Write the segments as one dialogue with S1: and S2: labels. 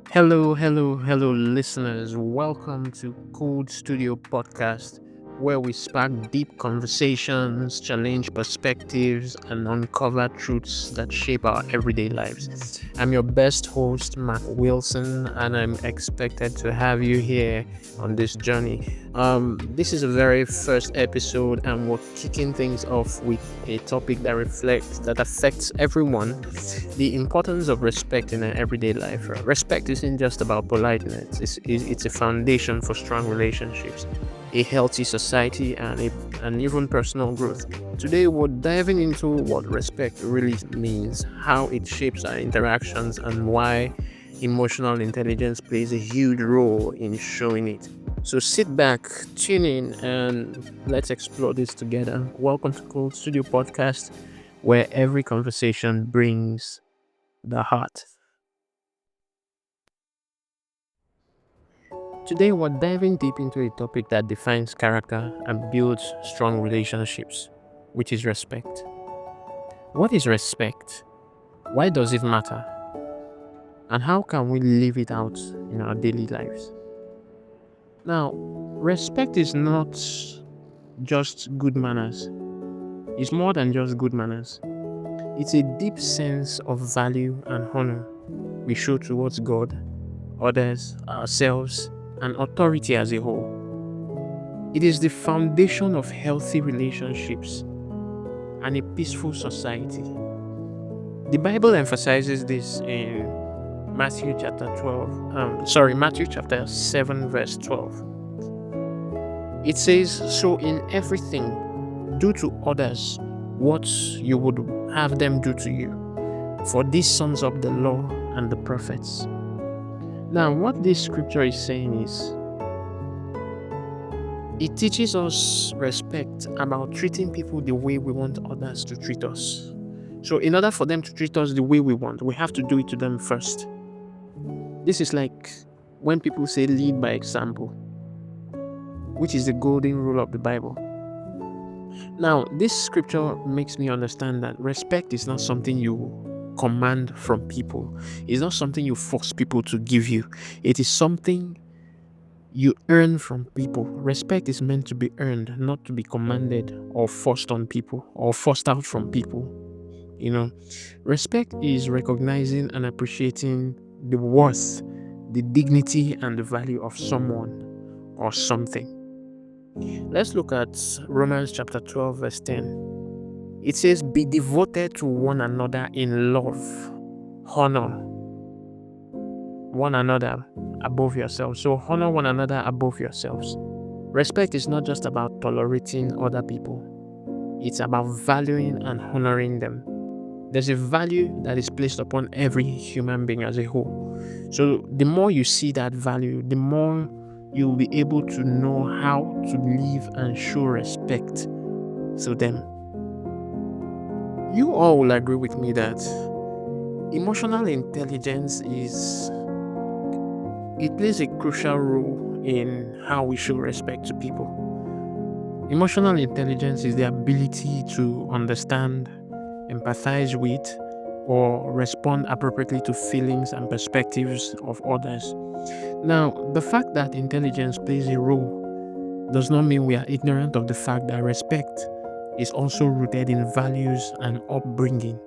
S1: Hello, listeners. Welcome to Code Studio Podcast, where we spark deep conversations, challenge perspectives, and uncover truths that shape our everyday lives. I'm your best host, Mark Wilson, and I'm expected to have you here on this journey. This is a very first episode, and we're kicking things off with a topic that affects everyone: the importance of respect in an everyday life. Respect isn't just about politeness, it's a foundation for strong relationships, a healthy society, and even personal growth. Today, we're diving into what respect really means, how it shapes our interactions, and why emotional intelligence plays a huge role in showing it. So sit back, tune in, and let's explore this together. Welcome to Cold Studio Podcast, where every conversation brings the heart. Today, we're diving deep into a topic that defines character and builds strong relationships, which is respect. What is respect? Why does it matter? And how can we live it out in our daily lives? Now, respect is not just good manners, it's more than just good manners. It's a deep sense of value and honor we show towards God, others, ourselves, and authority as a whole. It is the foundation of healthy relationships and a peaceful society. The Bible emphasizes this in Matthew chapter 7, verse 12. It says, "So in everything, do to others what you would have them do to you, for this sums up the law and the prophets." Now, what this scripture is saying is, it teaches us respect about treating people the way we want others to treat us. So, in order for them to treat us the way we want, we have to do it to them first. This is like when people say lead by example, which is the golden rule of the Bible. Now, this scripture makes me understand that respect is not something you command from people. It's not something you force people to give you. It is something you earn from people. Respect is meant to be earned, not to be commanded or forced on people or forced out from people. Respect is recognizing and appreciating the worth, the dignity, and the value of someone or something. Let's look at Romans chapter 12, verse 10. It says, "Be devoted to one another in love, honor one another above yourselves." So honor one another above yourselves. Respect is not just about tolerating other people. It's about valuing and honoring them. There's a value that is placed upon every human being as a whole. So the more you see that value, the more you'll be able to know how to live and show respect to them. You all will agree with me that emotional intelligence plays a crucial role in how we show respect to people. Emotional intelligence is the ability to understand, empathize with, or respond appropriately to feelings and perspectives of others. Now, the fact that intelligence plays a role does not mean we are ignorant of the fact that respect is also rooted in values and upbringing.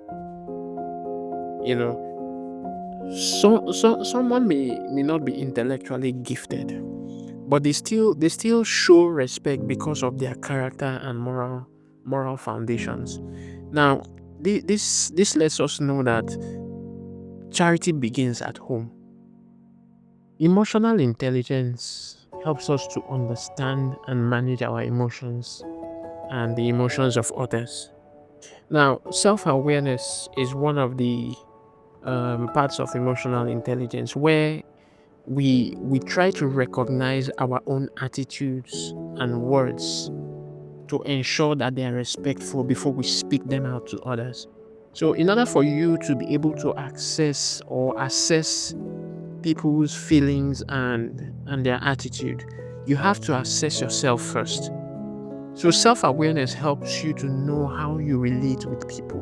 S1: Someone may not be intellectually gifted, but they still show respect because of their character and moral foundations. Now, this lets us know that charity begins at home. Emotional intelligence helps us to understand and manage our emotions and the emotions of others. Now, self-awareness is one of the parts of emotional intelligence where we try to recognize our own attitudes and words to ensure that they are respectful before we speak them out to others. So in order for you to be able to access or assess people's feelings and their attitude, you have to assess yourself first. So self-awareness helps you to know how you relate with people.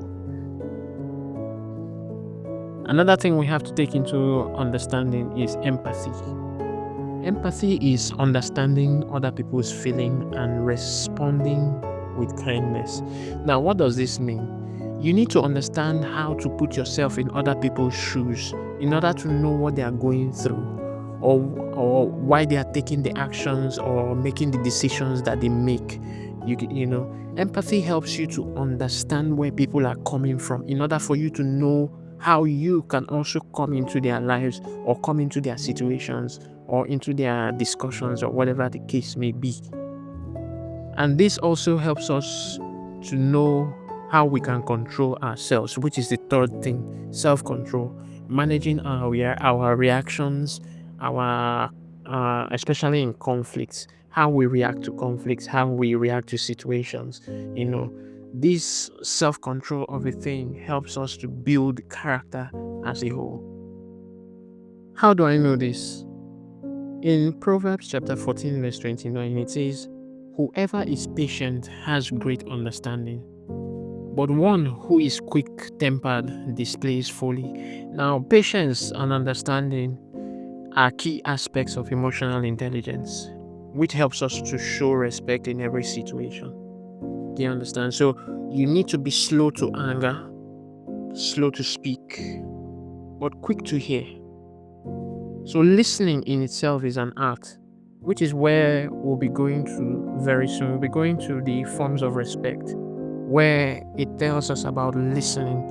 S1: Another thing we have to take into understanding is empathy. Empathy is understanding other people's feeling and responding with kindness. Now, what does this mean? You need to understand how to put yourself in other people's shoes in order to know what they are going through, or why they are taking the actions or making the decisions that they make. Empathy helps you to understand where people are coming from in order for you to know how you can also come into their lives or come into their situations or into their discussions or whatever the case may be. And this also helps us to know how we can control ourselves, which is the third thing: self-control, managing our reactions, our especially in conflicts, how we react to conflicts, how we react to situations. This self-control of a thing helps us to build character as a whole. How do I know this? In Proverbs chapter 14, verse 29, it says, "Whoever is patient has great understanding, but one who is quick-tempered displays folly." Now, patience and understanding are key aspects of emotional intelligence, which helps us to show respect in every situation. Do you understand? So, you need to be slow to anger, slow to speak, but quick to hear. So listening in itself is an art, which is where we'll be going to very soon. We'll be going to the forms of respect, where it tells us about listening.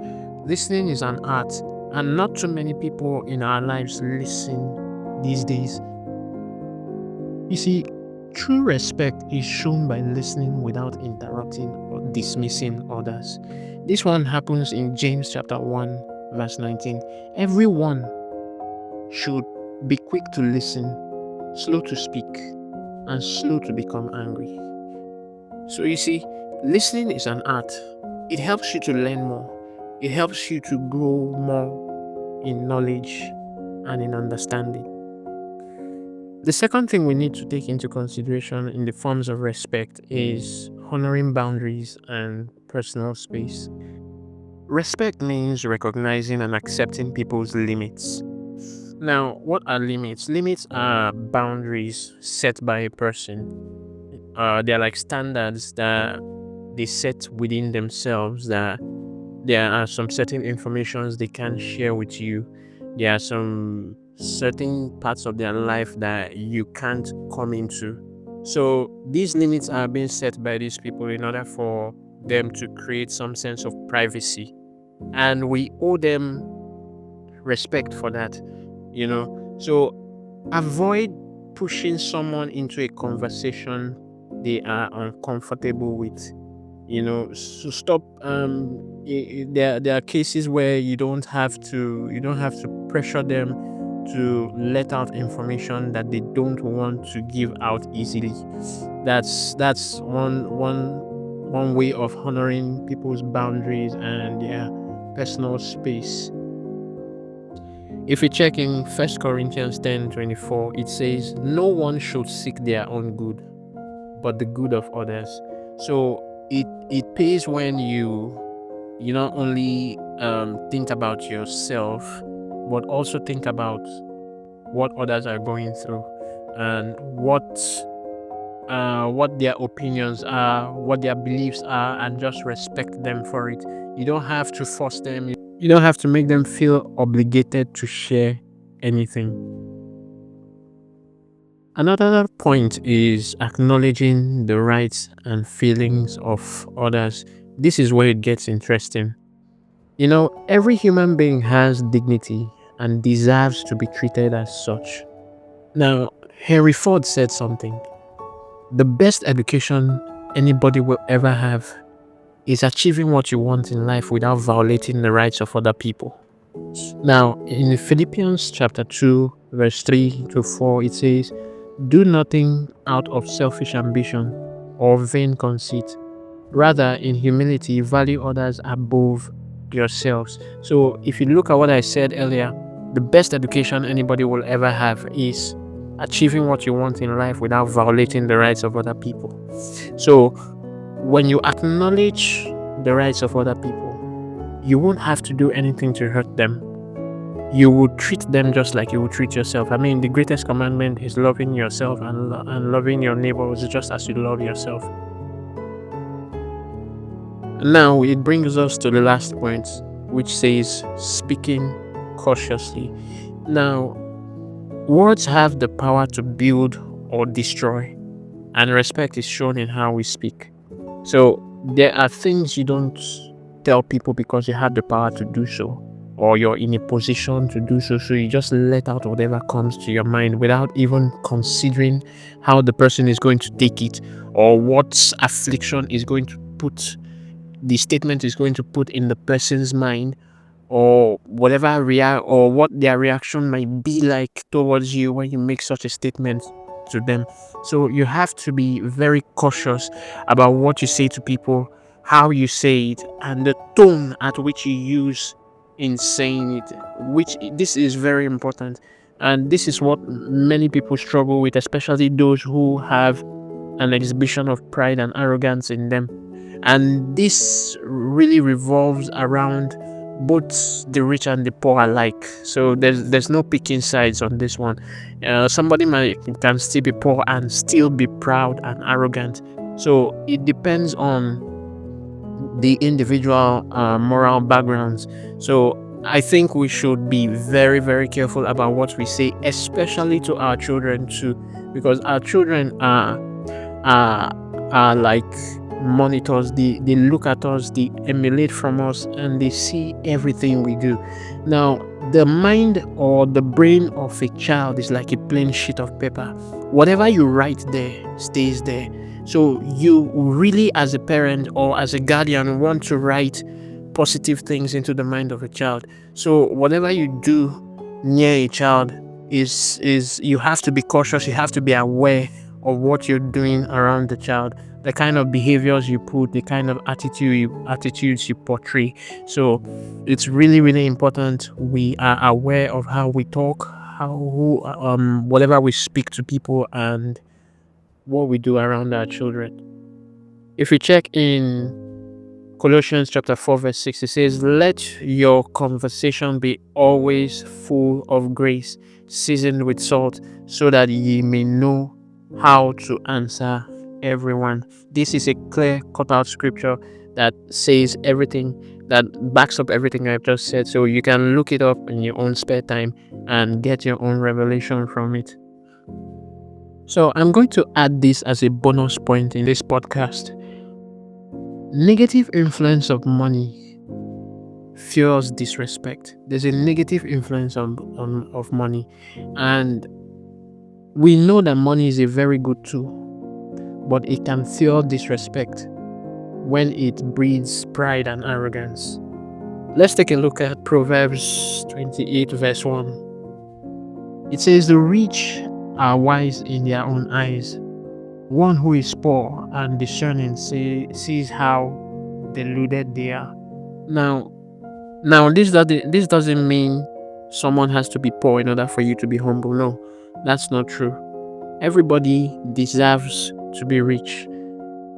S1: Listening is an art, and not too many people in our lives listen these days. You see, true respect is shown by listening without interrupting or dismissing others. This one happens in James chapter 1, verse 19. Everyone should be quick to listen, slow to speak, and slow to become angry. So you see, listening is an art. It helps you to learn more. It helps you to grow more in knowledge and in understanding. The second thing we need to take into consideration in the forms of respect is honoring boundaries and personal space. Respect means recognizing and accepting people's limits. Now, what are limits? Limits are boundaries set by a person. They're like standards that they set within themselves, that there are some certain informations they can share with you. There are some certain parts of their life that you can't come into. So these limits are being set by these people in order for them to create some sense of privacy. And we owe them respect for that. So avoid pushing someone into a conversation they are uncomfortable with. So stop. There are cases where you don't have to pressure them to let out information that they don't want to give out easily. That's one way of honoring people's boundaries and their personal space. If we check in 1 Corinthians 10:24, it says, "No one should seek their own good, but the good of others." So it pays when you not only think about yourself, but also think about what others are going through and what their opinions are, what their beliefs are, and just respect them for it. You don't have to force them. You don't have to make them feel obligated to share anything. Another point is acknowledging the rights and feelings of others. This is where it gets interesting. Every human being has dignity and deserves to be treated as such. Now, Henry Ford said something. The best education anybody will ever have is achieving what you want in life without violating the rights of other people. Now, in Philippians chapter 2, verse 3 to 4, it says, "Do nothing out of selfish ambition or vain conceit. Rather, in humility, value others above yourselves." So, if you look at what I said earlier, the best education anybody will ever have is achieving what you want in life without violating the rights of other people. So, when you acknowledge the rights of other people, you won't have to do anything to hurt them. you will treat them just like you will treat yourself. I mean, the greatest commandment is loving yourself and loving your neighbors just as you love yourself. Now, it brings us to the last point, which says speaking cautiously. Now, words have the power to build or destroy, and respect is shown in how we speak. So, there are things you don't tell people because you have the power to do so, or you're in a position to do so. So, you just let out whatever comes to your mind without even considering how the person is going to take it or what affliction is going to put the statement is going to put in the person's mind, or whatever or what their reaction might be like towards you when you make such a statement to them. So you have to be very cautious about what you say to people, how you say it, and the tone at which you use in saying it, which this is very important. And this is what many people struggle with, especially those who have an exhibition of pride and arrogance in them. And this really revolves around both the rich and the poor alike. So there's no picking sides on this one. Somebody can still be poor and still be proud and arrogant. So it depends on the individual moral backgrounds. So I think we should be very, very careful about what we say, especially to our children too, because our children are like monitors. They look at us, they emulate from us, and they see everything we do. Now, the mind or the brain of a child is like a plain sheet of paper. Whatever you write there stays there. So you really, as a parent or as a guardian, want to write positive things into the mind of a child. So whatever you do near a child is you have to be cautious, you have to be aware of what you're doing around the child, the kind of behaviors you put, the kind of attitudes you portray. So it's really, really important we are aware of how we talk, whatever we speak to people, and what we do around our children. If we check in Colossians chapter 4 verse 6, it says, "Let your conversation be always full of grace, seasoned with salt, so that ye may know how to answer everyone." This is a clear cut out scripture that says everything, that backs up everything I've just said. So you can look it up in your own spare time and get your own revelation from it. So I'm going to add this as a bonus point in this podcast. Negative influence of money fuels disrespect. There's a negative influence of money, and we know that money is a very good tool, but it can fuel disrespect when it breeds pride and arrogance. Let's take a look at Proverbs 28 verse 1. It says, "The rich are wise in their own eyes. One who is poor and discerning sees how deluded they are." Now this doesn't mean someone has to be poor in order for you to be humble. No, that's not true. Everybody deserves to be rich,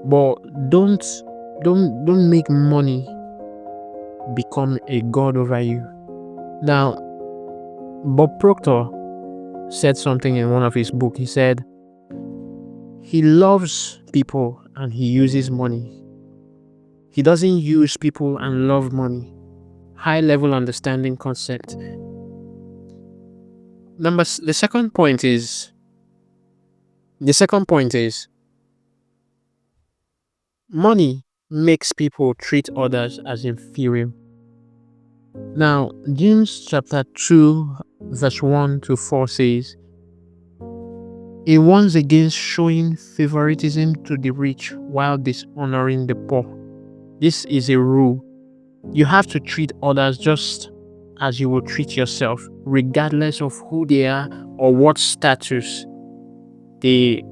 S1: but don't make money become a god over you. Now, Bob Proctor said something in one of his books. He said he loves people and he uses money. He doesn't use people and love money. High level understanding concept. The second point is money makes people treat others as inferior. Now, James chapter 2 verse 1 to 4 says, "It warns against showing favoritism to the rich while dishonoring the poor. This is a rule. You have to treat others just as you will treat yourself, regardless of who they are or what status they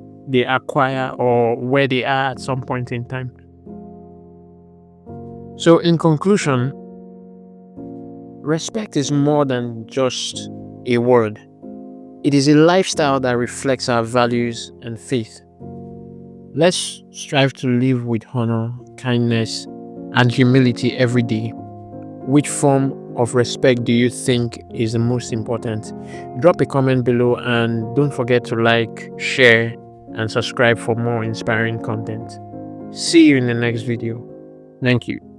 S1: acquire or where they are at some point in time." So in conclusion, respect is more than just a word. It is a lifestyle that reflects our values and faith. Let's strive to live with honor, kindness, and humility every day, which form of respect do you think is the most important? Drop a comment below and don't forget to like, share, and subscribe for more inspiring content. See you in the next video. Thank you.